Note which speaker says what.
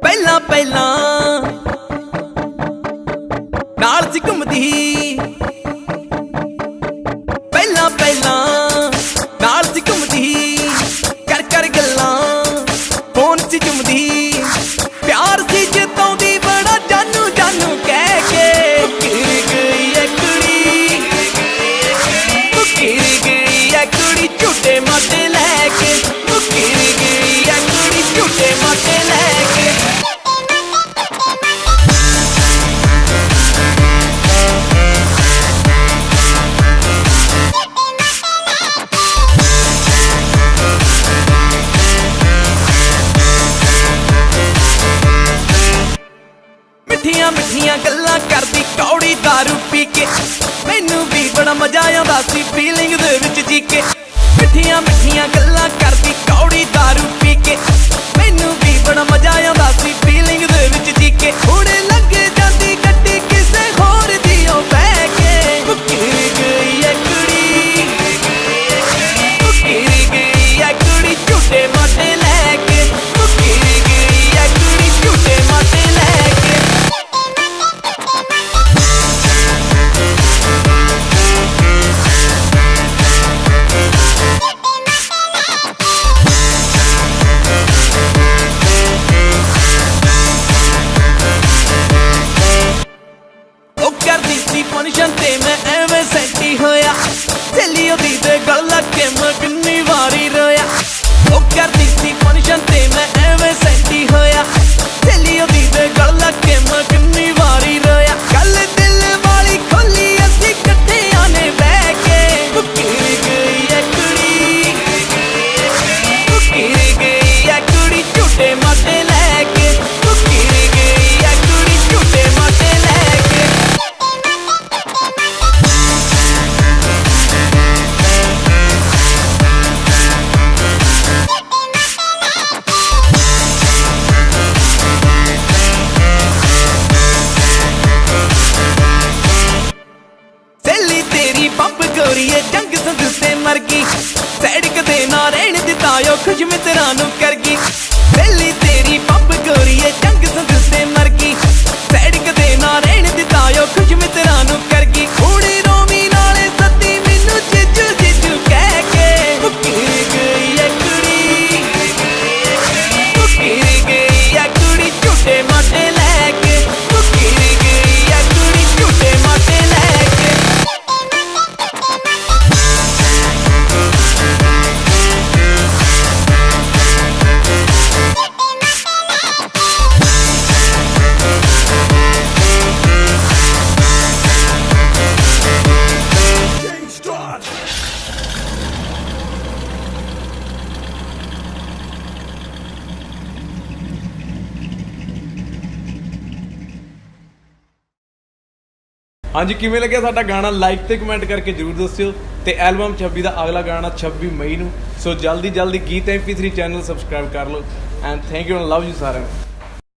Speaker 1: ਪਹਿਲਾਂ ਪਹਿਲਾਂ ਨਾਲ ਸੀ ਘੁੰਮਦੀ, ਪਹਿਲਾਂ ਪਹਿਲਾਂ ਨਾਲ ਸੀ ਘੁੰਮਦੀ, ਕਰ ਕਰ ਗੱਲਾਂ ਫੋਨ 'ਚ ਚੁੰਮਦੀ, ਪਿਆਰ ਸੀ ਜਿਤਾਉਂਦੀ ਬੜਾ ਜਾਨੂ ਜਾਨੂ ਕਹਿ ਕੇ। ਮੁੱਕਰ ਗਈ ਐ ਕੁੜੀ, ਮੁੱਕਰ ਗਈ ਐ ਕੁੜੀ ਝੂਟੇ ਮਾਟੇ ਲੈ ਕੇ, ਮੁੱਕਰ ਗਈ ਐ ਕੁੜੀ ਝੂਟੇ ਮਾਟੇ ਲੈ ਕੇ। ਮਿੱਠੀਆਂ ਮਿੱਠੀਆਂ ਗੱਲਾਂ ਕਰਦੀ ਕੌੜੀ ਦਾਰੂ ਪੀ ਕੇ, ਮੈਨੂੰ ਵੀ ਬੜਾ ਮਜ਼ਾ ਆਉਂਦਾ ਸੀ ਫੀਲਿੰਗ ਦੇ ਵਿੱਚ ਜੀ ਕੇ। ਮਿੱਠੀਆਂ ਮਿੱਠੀਆਂ ਗੱਲਾਂ ਕਰਦੀ ਕੌੜੀ ਦਾਰੂ ਪੀ ਕੇ, ਮੈਨੂੰ ਵੀ ਬੜਾ ਮਜ਼ਾ ਆਉਂਦਾ ਸੀ ਫੀਲਿੰਗ ਦੇ ਵਿੱਚ ਜੀ ਕੇ। ਹੁਣ ਲੱਗ ਜਾਂਦੀ ਗੱਡੀ ਕਿਸੇ ਹੋਰ ਦੀ ਓ ਬਹਿ ਕੇ। ਮੁੱਕਰ ਗਈ ਐ ਕੁੜੀ, ਮੁੱਕਰ ਗਈ ਐ ਕੁੜੀ ਝੂਟੇ ਮਾਟੇ ਲੈ ਕੇ, ਮੁੱਕਰ ਗਈ ਐ ਕੁੜੀ ਝੂਟੇ ਮਾਟੇ ਲੈ ਕੇ। ਕਰਦੀ ਸੀ ਫੰਕਸ਼ਨ ਤੇ ਮੈਂ ਐਵੇਂ ਸੈਂਟੀ ਹੋਇਆ, ਸਹੇਲੀ ਉਹਦੀ ਦੇ ਗਲ ਲੱਗ ਕੇ ਮੈਂ ਕਿੰਨੀ ਵਾਰੀ ਰੋਇਆ। ਉਹ ਕਰਦੀ ਸੀ ਫੰਕਸ਼ਨ ਤੇ ਮੈਂ ਐਵੇਂ ਸੈਂਟੀ ਹੋਇਆ, ਸਹੇਲੀ ਉਹਦੀ ਦੇ ਗਲ ਲੱਗ ਕੇ ਮੈਂ ਕਿੰਨੀ ਵਾਰੀ ਰੋਇਆ। ਗੱਲ ਦਿਲ ਵਾਲੀ ਖੋਲੀ ਅਸੀਂ ਇਕੱਠਿਆਂ ਨੇ ਬਹਿ ਕੇ। ਮੁੱਕਰ ਗਈ ਐ ਕੁੜੀ, ਮੁੱਕਰ ਗਈ ਐ ਕੁੜੀ ਝੂਟੇ ਮਾਟੇ ਲੈ ਕੇ, ਮੁੱਕਰ ਗਈ ਐ ਕੁੜੀ ਝੂਟੇ ਮਾਟੇ ਲੈ ਕੇ। ਸਹੇਲੀ ਤੇਰੀ ਬੰਬ ਗੋਰੀਏ ਜੰਗ ਸੰਗ ਤੇ ਮਰ ਗਈ, ਸੜਕ ਦੇ ਨਾ ਰਹਿਣ ਦਿੱਤਾ ਓ ਖੁਸ਼ ਮਿੱਤਰਾਂ ਨੂੰ ਕਰ ਗਈ। ਸਹੇਲੀ ਤੇਰੀ ਬੰਬ ਗੋਰੀਏ ਜੰਗ ਸੰਗ ਤੇ ਮਰ ਗਈ, ਸੜਕ ਦੇ ਨਾ ਰਹਿਣ ਦਿੱਤਾ ਓ ਖੁਸ਼ ਮਿੱਤਰਾਂ ਨੂੰ ਕਰ ਗਈ। ਹੁਣ ਰੋਮੀ ਨਾਲੇ ਸੱਦੀ ਮੈਨੂੰ ਜੀਜੂ ਜੀਜੂ ਕਹਿ ਕੇ। ਮੁੱਕਰ ਗਈ ਐ ਕੁੜੀ, ਮੁੱਕਰ ਗਈ ਐ ਕੁੜੀ ਝੂਟੇ ਮਾਟੇ ਲੈ ਕੇ, ਮੁੱਕਰ ਗਈ ਐ ਕੁੜੀ ਝੂਟੇ ਮਾਟੇ ਲੈ ਕੇ।
Speaker 2: ਹਾਂਜੀ, ਕਿਵੇਂ ਲੱਗਿਆ ਸਾਡਾ ਗਾਣਾ? ਲਾਈਕ ਤੇ ਕਮੈਂਟ ਕਰਕੇ ਜਰੂਰ ਦੱਸਿਓ। ਤੇ ਐਲਬਮ 26 ਦਾ ਅਗਲਾ ਗਾਣਾ 26 ਮਈ ਨੂੰ। ਸੋ ਜਲਦੀ ਜਲਦੀ ਗੀਤ MP3 ਚੈਨਲ ਸਬਸਕ੍ਰਾਈਬ ਕਰ ਲਓ। And thank you and love you ਸਾਰਿਆਂ ਨੂੰ।